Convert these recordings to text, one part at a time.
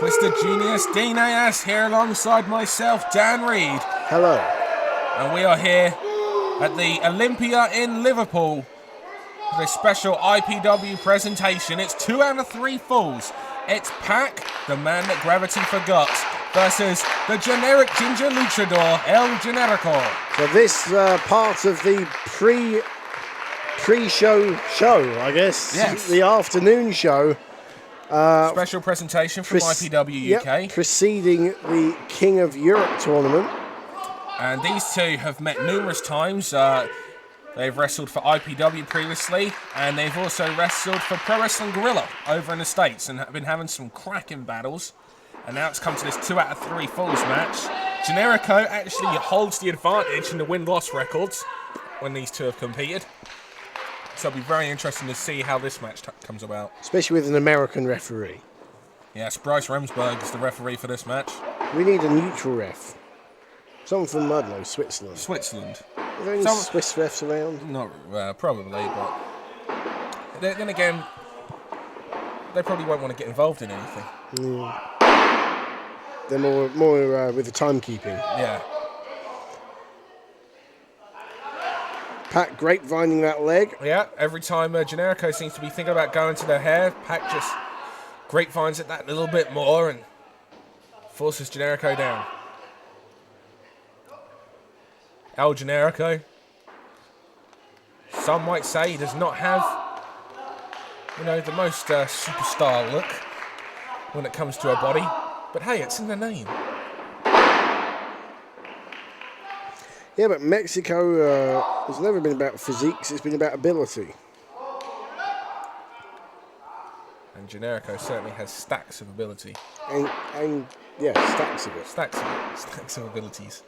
Twisted Genius, Dean A.S. here alongside myself, Dan Reed. Hello. And we are here at the Olympia in Liverpool for a special IPW presentation. It's 2 out of 3 falls. It's Pac, the man that gravity forgot, versus the generic ginger luchador, El Generico. So this part of the pre-show show, I guess. Yes. The afternoon show. Special presentation from IPW UK. Yep, preceding the King of Europe tournament. And these two have met numerous times. They've wrestled for IPW previously, and they've also wrestled for Pro Wrestling Guerrilla over in the States and have been having some cracking battles. And now it's come to this 2 out of 3 falls match. Generico actually holds the advantage in the win-loss records when these two have competed. So it'll be very interesting to see how this match comes about. Especially with an American referee. Yes, Bryce Remsburg is the referee for this match. We need a neutral ref. Someone from, I don't know, Switzerland. Switzerland. Are there any Swiss refs around? Not probably, but then again, they probably won't want to get involved in anything. They're more with the timekeeping. Yeah. Pac grapevining that leg. Yeah, every time Generico seems to be thinking about going to the hair, Pac just grapevines it that little bit more and forces Generico down. El Generico, some might say he does not have, the most superstar look when it comes to a body. But hey, it's in the name. Yeah, but Mexico has never been about physiques, it's been about ability. And Generico certainly has stacks of ability. And yeah, stacks of it. Stacks of abilities.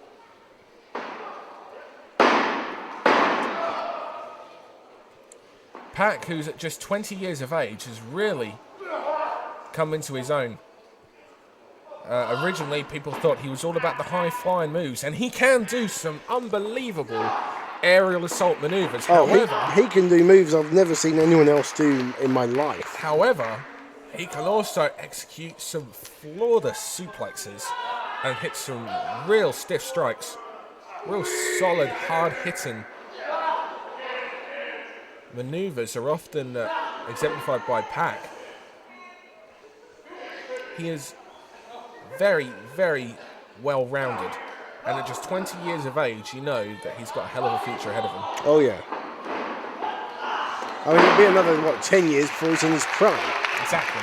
Pac, who's at just 20 years of age, has really come into his own. Originally, people thought he was all about the high-flying moves, and he can do some unbelievable aerial assault maneuvers. However, he can do moves I've never seen anyone else do in my life. However, he can also execute some flawless suplexes and hit some real stiff strikes. Real solid, hard-hitting maneuvers are often exemplified by Pac. He is very, very well-rounded. And at just 20 years of age, you know that he's got a hell of a future ahead of him. Oh, yeah. I mean, it'll be another, 10 years before he's in his prime. Exactly.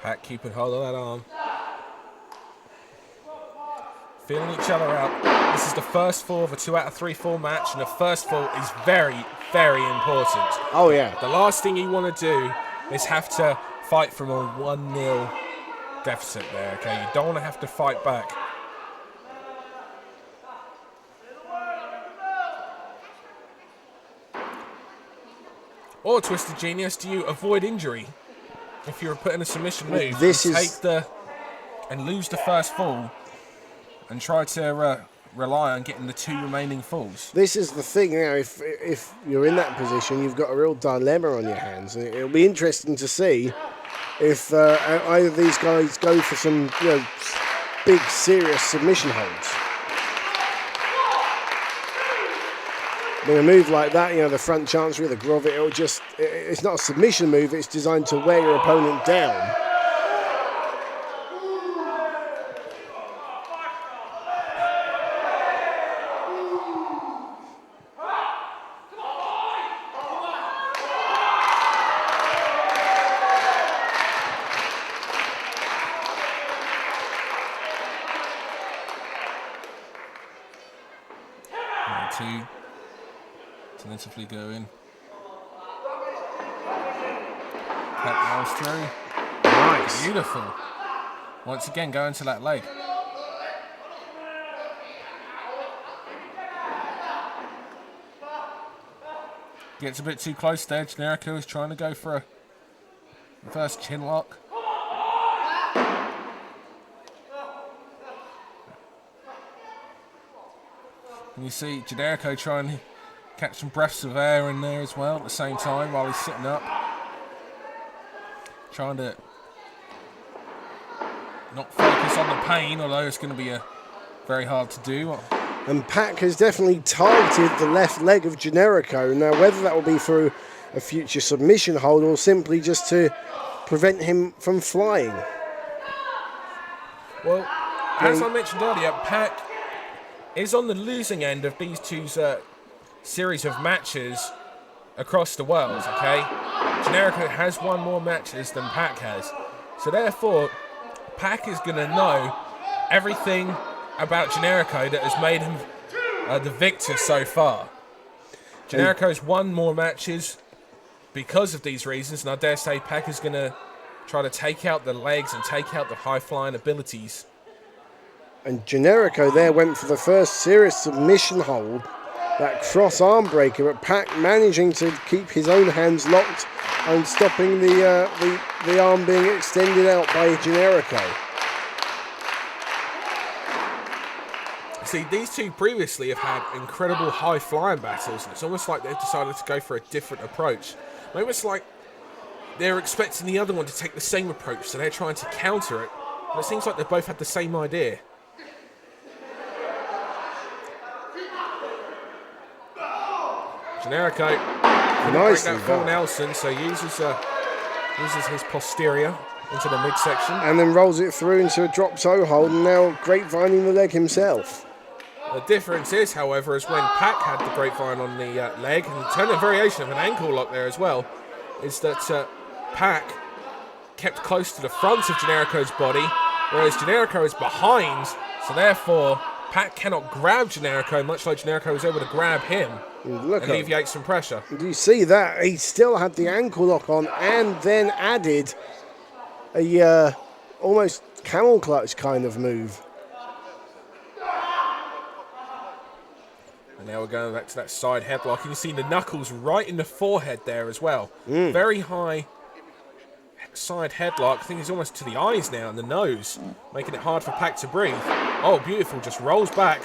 Pac keeping hold of that arm. Feeling each other out. This is the first fall of a 2 out of 3 fall match, and the first fall is very, very important. Oh, yeah. The last thing you want to do is have to fight from a 1-0 deficit there, okay? You don't want to have to fight back. Or, Twisted Genius, do you avoid injury? If you're put in a submission move, and lose the first fall and try to rely on getting the 2 remaining falls. This is the thing, if you're in that position, you've got a real dilemma on your hands. And it'll be interesting to see if either of these guys go for some big, serious submission holds. With a move like that, the front chancery, the grovet, it's not a submission move, it's designed to wear your opponent down. Two. Tentatively going. Pac rolls through. Nice. Beautiful. Once again, going to that leg. Gets a bit too close there. Generico is trying to go for a reverse chin lock. And you see Generico trying to catch some breaths of air in there as well at the same time while he's sitting up. Trying to not focus on the pain, although it's going to be very hard to do. And Pac has definitely targeted the left leg of Generico. Now, whether that will be through a future submission hold or simply just to prevent him from flying. Well, as I mentioned earlier, Pac is on the losing end of these two series of matches across the world, okay? Generico has won more matches than Pac has. So therefore, Pac is going to know everything about Generico that has made him the victor so far. Generico's won more matches because of these reasons, and I dare say Pac is going to try to take out the legs and take out the high-flying abilities. And Generico there went for the first serious submission hold, that cross arm breaker, but Pac managing to keep his own hands locked and stopping the arm being extended out by Generico. See, these two previously have had incredible high-flying battles, and it's almost like they've decided to go for a different approach. Maybe it's like they're expecting the other one to take the same approach, so they're trying to counter it. But it seems like they both had the same idea. Generico couldn't break that full Nelson, so uses his posterior into the midsection. And then rolls it through into a drop toe hold, and now grapevining the leg himself. The difference is, however, is when Pac had the grapevine on the leg, and the turning variation of an ankle lock there as well, is that Pac kept close to the front of Generico's body, whereas Generico is behind, so therefore Pac cannot grab Generico, much like Generico was able to grab him and alleviate some pressure. Do you see that? He still had the ankle lock on and then added a almost camel clutch kind of move. And now we're going back to that side headlock. You can see the knuckles right in the forehead there as well. Very high side headlock. I think it's almost to the eyes now and the nose, making it hard for Pac to breathe. Oh, beautiful. Just rolls back.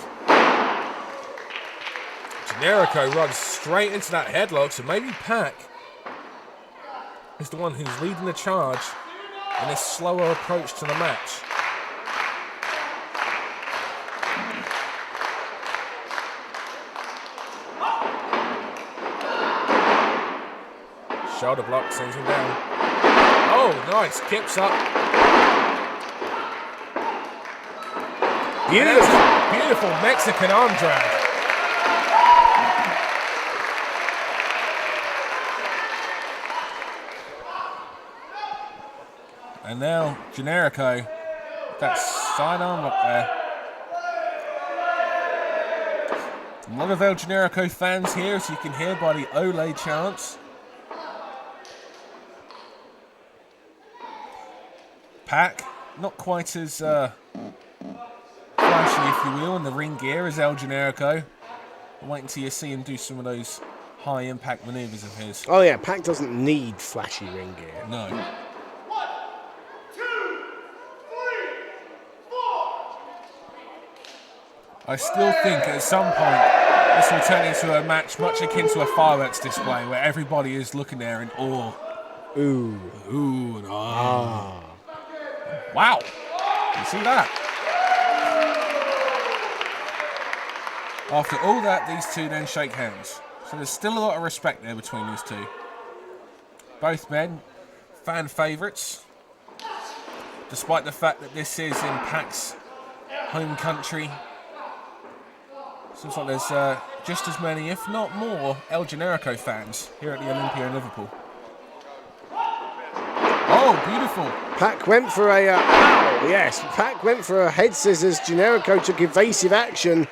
Generico runs straight into that headlock, so maybe Pac is the one who's leading the charge in this slower approach to the match. Shoulder block sends him down. Oh, nice. Kips up. Beautiful Mexican arm drag. And now Generico, that side arm lock there. A lot of El Generico fans here, as you can hear by the Ole chants. Pac, not quite as flashy, if you will, in the ring gear as El Generico. I'm waiting until you see him do some of those high impact maneuvers of his. Oh yeah, Pac doesn't need flashy ring gear. No. 1, 2, 3, 4. I still think at some point this will turn into a match much akin to a fireworks display where everybody is looking there in awe. Ooh. Ooh and ah. Wow. You see that? After all that, these two then shake hands. So there's still a lot of respect there between these two. Both men, fan favourites. Despite the fact that this is in Pac's home country. Seems like there's just as many, if not more, El Generico fans here at the Olympia in Liverpool. Oh, beautiful. Pac went for Pac went for a head scissors. Generico took evasive action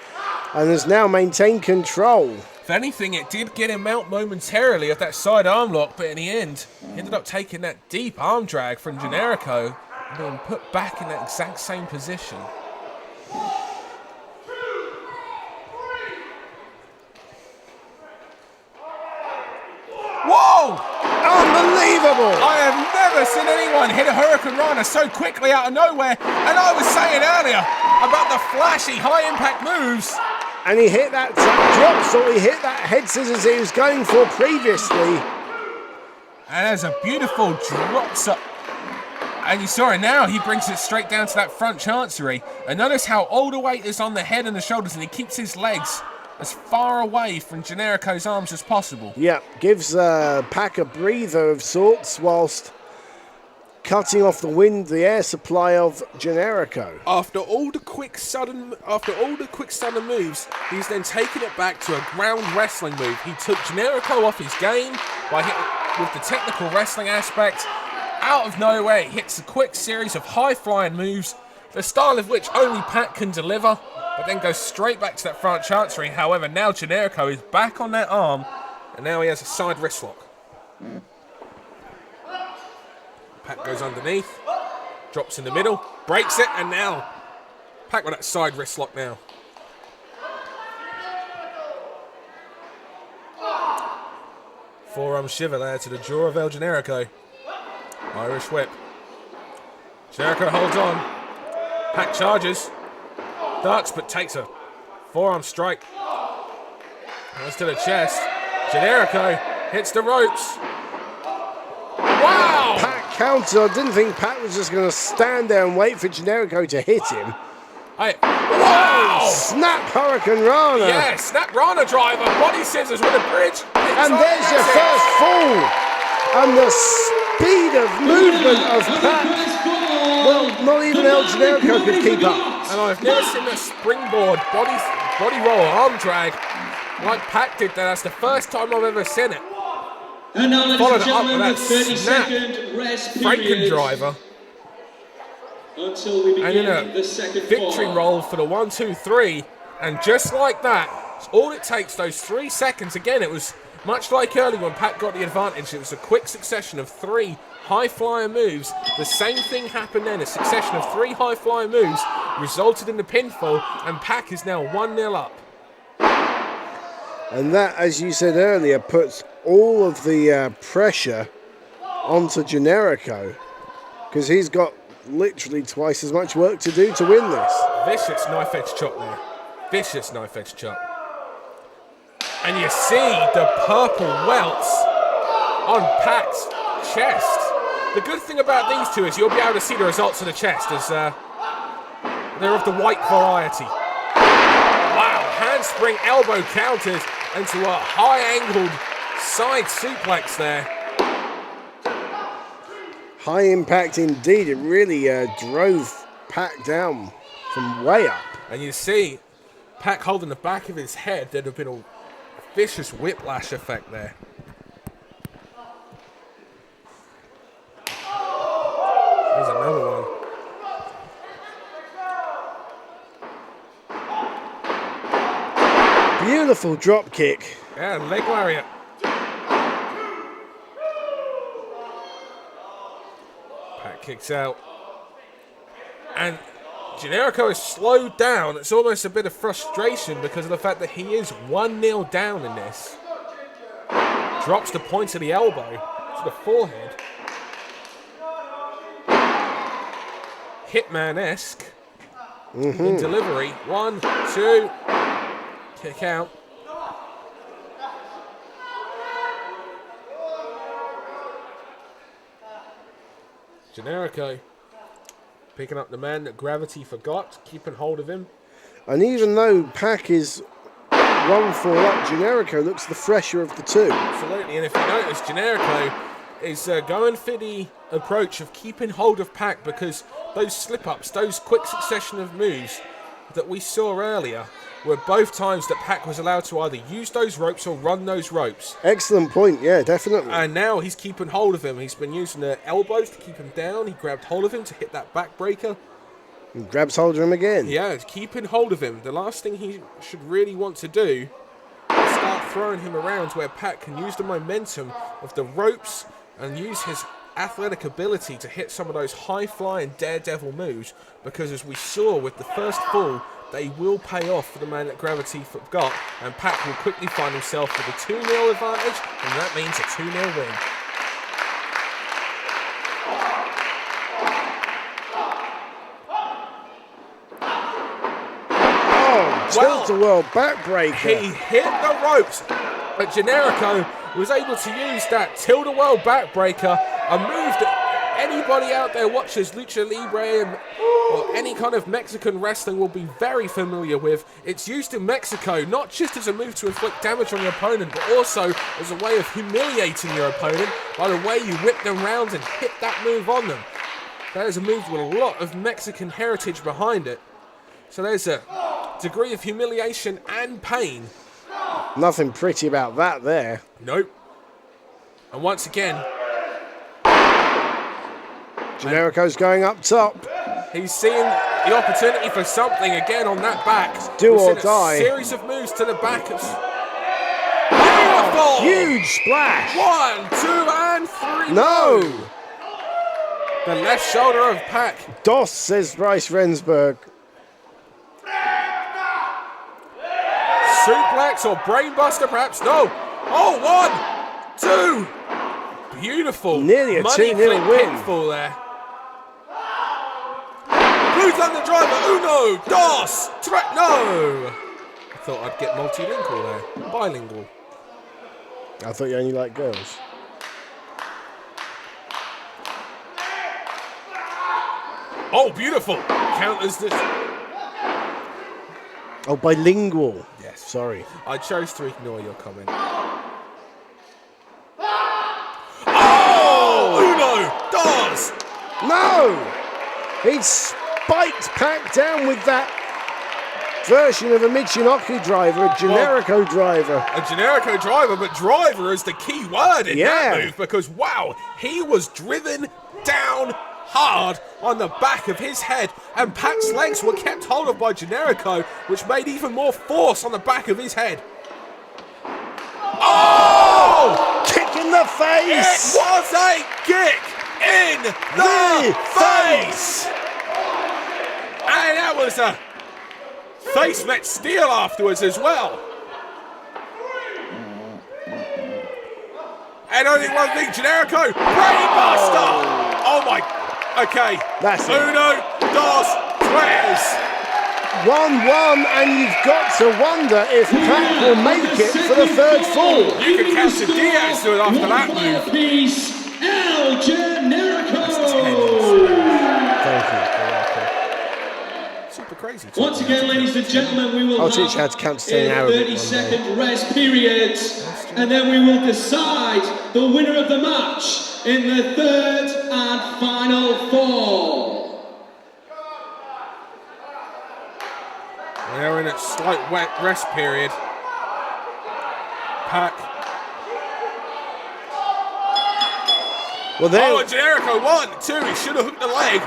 and has now maintained control. If anything, it did get him out momentarily of that side arm lock, but in the end, he ended up taking that deep arm drag from Generico and being put back in that exact same position. Whoa! Unbelievable! I have never seen anyone hit a Hurricane Rana so quickly out of nowhere. And I was saying earlier about the flashy high-impact moves. And he hit that drop, so he hit that head scissors he was going for previously. And there's a beautiful drops up. And you saw it now, he brings it straight down to that front chancery. And notice how all the weight is on the head and the shoulders, and he keeps his legs as far away from Generico's arms as possible. Yeah, gives Pac a breather of sorts whilst cutting off the air supply of Generico. After all the quick sudden moves, he's then taken it back to a ground wrestling move. He took Generico off his game by with the technical wrestling aspect. Out of nowhere, he hits a quick series of high-flying moves, the style of which only Pac can deliver, but then goes straight back to that front chancery. However, now Generico is back on that arm, and now he has a side wrist lock. Pac goes underneath, drops in the middle, breaks it, and now Pac with that side wrist lock now. Forearm shiver there to the jaw of El Generico. Irish whip. Generico holds on. Pac charges. Ducks, but takes a forearm strike. Goes to the chest. Generico hits the ropes. Wow! Pac counter. I didn't think Pac was just going to stand there and wait for Generico to hit him. Wow! Snap Hurricane Rana. Yeah, snap Rana driver. Body scissors with a bridge. And there's your first fall. And the speed of movement of Pac. Well, not even El Generico could keep up. And I've never seen a springboard body roll arm drag like Pac did there. That's the first time I've ever seen it. And now, Followed ladies it up and with gentlemen, that the snap 30-second rest Franken period driver. Until we And begin then the a second victory fall. roll for the 1, 2, 3. And just like that, all it takes, those 3 seconds. Again, it was much like earlier when Pac got the advantage. It was a quick succession of 3 high-flying moves. The same thing happened then. A succession of 3 high-flying moves resulted in the pinfall, and Pac is now 1-0 up. And that, as you said earlier, puts all of the pressure onto Generico, because he's got literally twice as much work to do to win this. Vicious knife edge chop there. Vicious knife edge chop. And you see the purple welts on Pac's chest. The good thing about these two is you'll be able to see the results of the chest as they're of the white variety. Wow, handspring elbow counters into a high-angled side suplex there. High impact indeed. It really drove Pac down from way up. And you see Pac holding the back of his head. There'd have been a vicious whiplash effect there. There's another one. Beautiful drop kick. Yeah, leg lariat. Pac kicks out. And Generico is slowed down. It's almost a bit of frustration because of the fact that he is 1-0 down in this. Drops the point of the elbow to the forehead. Hitman-esque in delivery. 1, 2, kick out. Generico picking up the man that gravity forgot, keeping hold of him. And even though Pac is 1-4 up, Generico looks the fresher of the two. Absolutely, and if you notice, Generico is going for the approach of keeping hold of Pac because those slip-ups, those quick succession of moves that we saw earlier were both times that Pac was allowed to either use those ropes or run those ropes. Excellent point, yeah, definitely. And now he's keeping hold of him. He's been using the elbows to keep him down. He grabbed hold of him to hit that backbreaker. And grabs hold of him again. Yeah, keeping hold of him. The last thing he should really want to do is start throwing him around where Pac can use the momentum of the ropes and use his athletic ability to hit some of those high-flying daredevil moves, because as we saw with the first fall, they will pay off for the man that Gravity forgot, and Pac will quickly find himself with a 2-0 advantage, and that means a 2-0 win. Tilt-a-whirl backbreaker. He hit the ropes, but Generico was able to use that tilt-a-whirl backbreaker, a move that anybody out there watches Lucha Libre or any kind of Mexican wrestling will be very familiar with. It's used in Mexico not just as a move to inflict damage on your opponent, but also as a way of humiliating your opponent by the way you whip them round and hit that move on them. That is a move with a lot of Mexican heritage behind it. So there's a degree of humiliation and pain. Nothing pretty about that there. Nope. And once again, Generico's going up top. he's seeing the opportunity for something again on that back. Do We've or seen die. A series of moves to the back. Huge splash. 1, 2, and 3. No. The left shoulder of Pac. DOS, says Bryce Rensburg. Suplex or brainbuster, perhaps? No. Oh, 1, 2. Beautiful. Nearly a money 2-0 clip win. pinfall there. Blue Thunder driver. Uno, dos, tres. No. I thought I'd get multilingual there. Bilingual. I thought you only liked girls. Oh, beautiful. Counters this. Oh, bilingual. Yes. Sorry. I chose to ignore your comment. Oh! Uno! Dos! No! He spiked Pac down with that version of a Michinoku driver, a Generico driver. A Generico driver, but driver is the key word in that move because, wow, he was driven down hard on the back of his head, and Pac's legs were kept hold of by Generico, which made even more force on the back of his head. Oh! Kick in the face! It was a kick in the face! And that was a face met steel afterwards as well. And only one thing, Generico, brainbuster! Oh my, okay. That's it. Uno, dos, tres. 1-1, and you've got to wonder if Pac will make it for the third fall. You can capture Diaz to it after that move. Piece El Generico. Thank you. Super crazy. Once again, ladies and gentlemen, we will I'll have teach you how to count to 10 in a Arabic 30-second rest period, and then we will decide the winner of the match in the third and final fall. We're in a slight wet rest period. Pac. Well, there. Oh, Generico, 1, 2. He should have hooked the leg.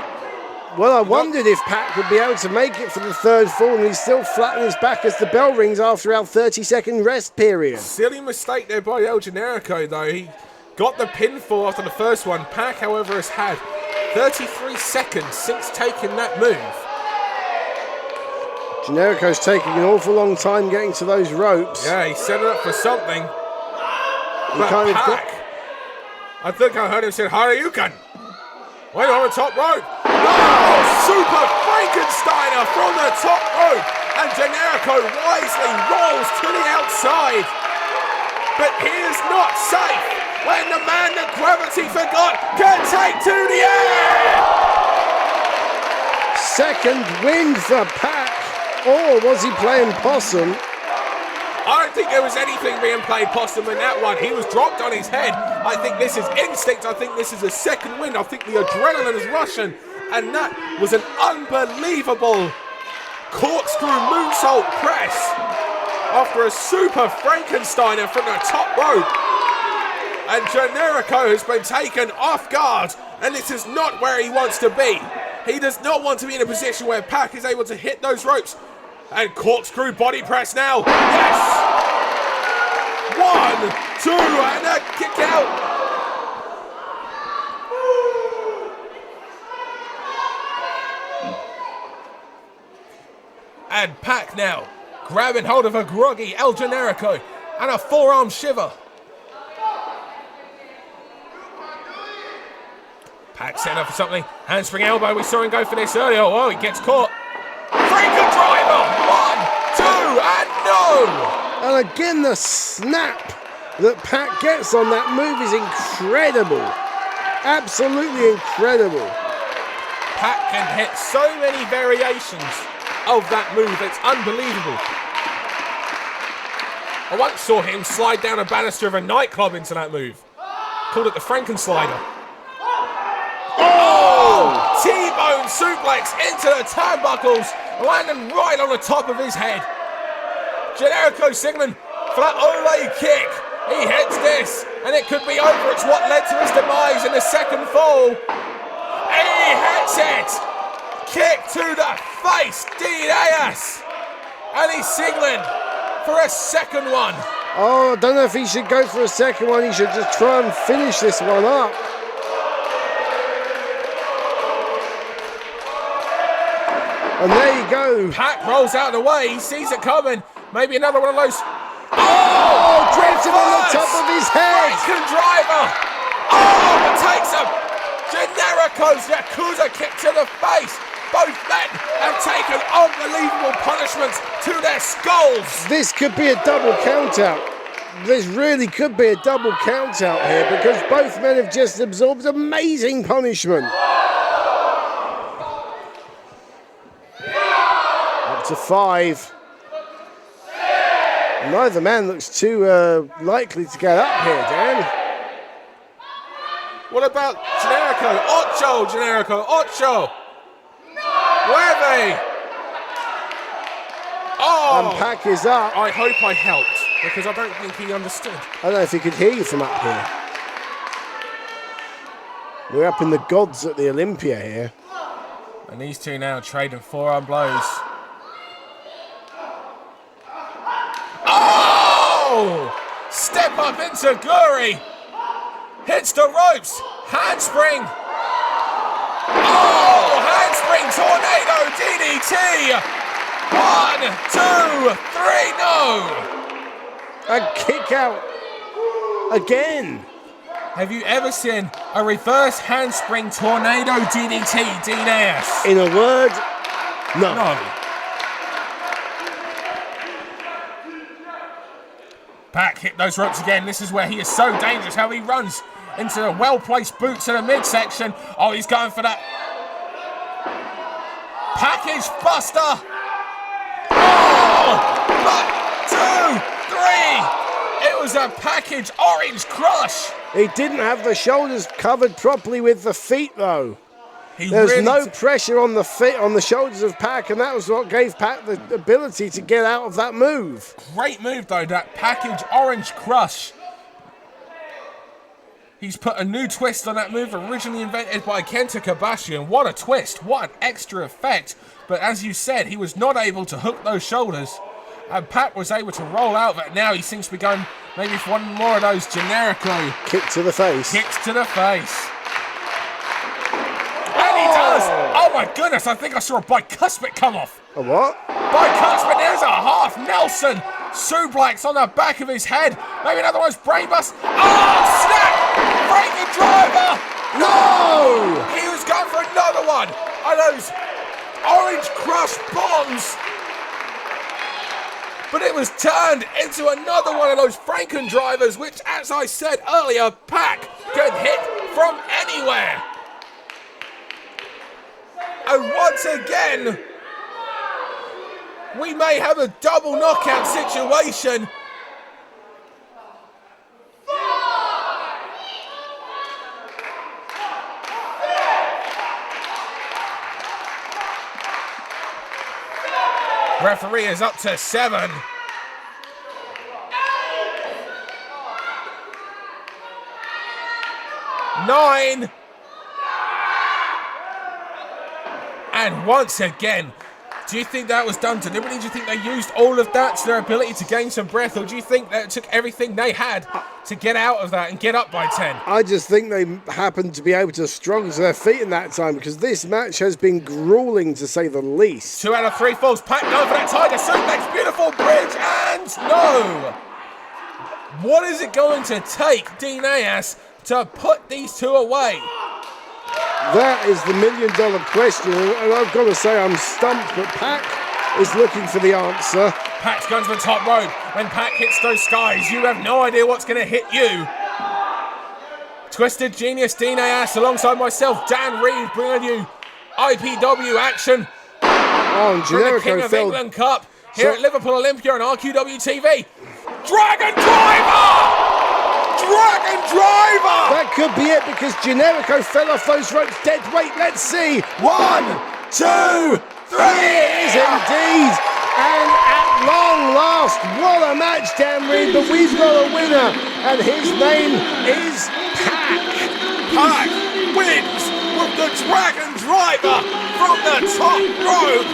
Well, I wondered if Pac would be able to make it for the third fall, and he's still flat on his back as the bell rings after our 30-second rest period. Silly mistake there by El Generico, though. He got the pinfall after the first one. Pac, however, has had 33 seconds since taking that move. Generico's taking an awful long time getting to those ropes. Yeah, he set it up for something. He But kind of Pac, I think I heard him say, Haryuken. Wait on the top rope. Oh, Super Frankensteiner from the top rope. And Generico wisely rolls to the outside. But he is not safe when the man that Gravity forgot can take to the air. Second win for Pac. Or was he playing possum? I don't think there was anything being played possum in that one. He was dropped on his head. I think this is instinct. I think this is a second win. I think the adrenaline is rushing. And that was an unbelievable corkscrew moonsault press after a Super Frankensteiner from the top rope. And Generico has been taken off guard. And this is not where he wants to be. He does not want to be in a position where Pac is able to hit those ropes. And corkscrew body press now. Yes! 1, 2, and a kick out. And Pac now grabbing hold of a groggy El Generico and a forearm shiver. Pac setting up for something. Handspring elbow. We saw him go for this earlier. Oh, he gets caught. Franken driver. 1, 2, and no. And again, the snap that Pac gets on that move is incredible. Absolutely incredible. Pac can hit so many variations of that move. It's unbelievable. I once saw him slide down a banister of a nightclub into that move. Called it the Frankenslider. Oh! T-bone suplex into the turnbuckles, landing right on the top of his head. Generico signaling for that Ole kick. He hits this, and it could be over. It's what led to his demise in the second fall. He hits it. Kick to the face, DDS. And he's signaling for a second one. Oh, I don't know if he should go for a second one. He should just try and finish this one up. And there you go. Pac rolls out of the way. He sees it coming. Maybe another one of those. Oh, draped him on the top of his head. Franken driver. Oh, it takes a Generico's Yakuza kick to the face. Both men have taken unbelievable punishments to their skulls. This could be a double count out. This really could be a double count out here because both men have just absorbed amazing punishment. Up to 5. Neither man looks too likely to get up here, Dan. What about Generico? Ocho, Generico, Ocho. Nueve. Oh. And Pac is up. I hope I helped because I don't think he understood. I don't know if he could hear you from up here. We're up in the gods at the Olympia here. And these two now trading forearm blows. Oh! Step up into Glory. Hits the ropes. Handspring. Oh! Handspring tornado DDT. 1, 2, 3, no. A kick out again. Have you ever seen a reverse handspring tornado DDT, DDS? In a word, no. No. Pac hit those ropes again. This is where he is so dangerous, how he runs into the well-placed boots in the midsection. Oh, he's going for that package buster. Oh! 1, 2, 3. It was a package orange crush. He didn't have the shoulders covered properly with the feet, though. There's There's no pressure on the feet, on the shoulders of Pac, and that was what gave Pac the ability to get out of that move. Great move, though, that package orange crush. He's put a new twist on that move, originally invented by Kent and Hertfordshire, and what a twist, what an extra effect. But as you said, he was not able to hook those shoulders, and Pac was able to roll out, but now he seems to be going maybe for one more of those Generico Kick to the face. kicks to the face. And he does! Oh my goodness, I think I saw a bicuspid come off. A what? Bicuspid, there's a half Nelson suplex on the back of his head. Maybe another one's brainbust. Oh, snap! Franken driver! No! He was going for another one of those orange crush bombs. But it was turned into another one of those Franken drivers, which, as I said earlier, Pac can hit from anywhere. And once again, we may have a double knockout situation. Referee is up to 7. Nine. And once again, Do you think that was done deliberately? Do you think they used all of that to their ability to gain some breath? Or do you think that it took everything they had to get out of that and get up by 10? I just think they happened to be able to struggle to their feet in that time because this match has been grueling to say the least. 2 out of 3 falls. Pac going for that tiger suplex. Beautiful bridge. And no. What is it going to take, Dean Ayas, to put these two away? That is the million-dollar question, and I've got to say I'm stumped, but Pac is looking for the answer. Pac's going to the top rope. When Pac hits those skies, you have no idea what's going to hit you. Twisted Genius, Dean Ayas, alongside myself, Dan Reed, bringing you IPW action. Oh, and For the Generico King of fell. England Cup here at Liverpool Olympia on RQW TV. Dragon Driver! Dragon Driver! That could be it because Generico fell off those ropes dead weight. Let's see. 1, 2, 3. It is indeed. And at long last, what a match, Dan Reed. But we've got a winner, and his name is Pac. Pac wins with the Dragon Driver from the top rope.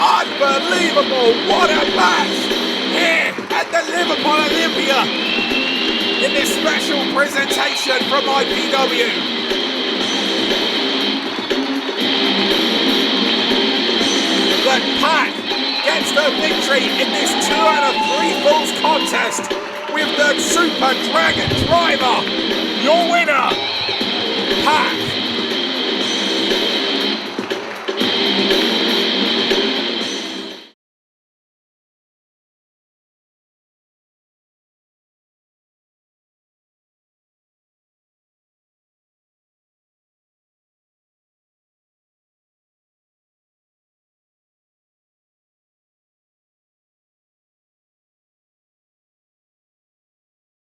Unbelievable. What a match here at the Liverpool Olympia in this special presentation from IPW. But Pac gets the victory in this 2 out of 3 falls contest with the Super Dragon Driver. Your winner, Pac.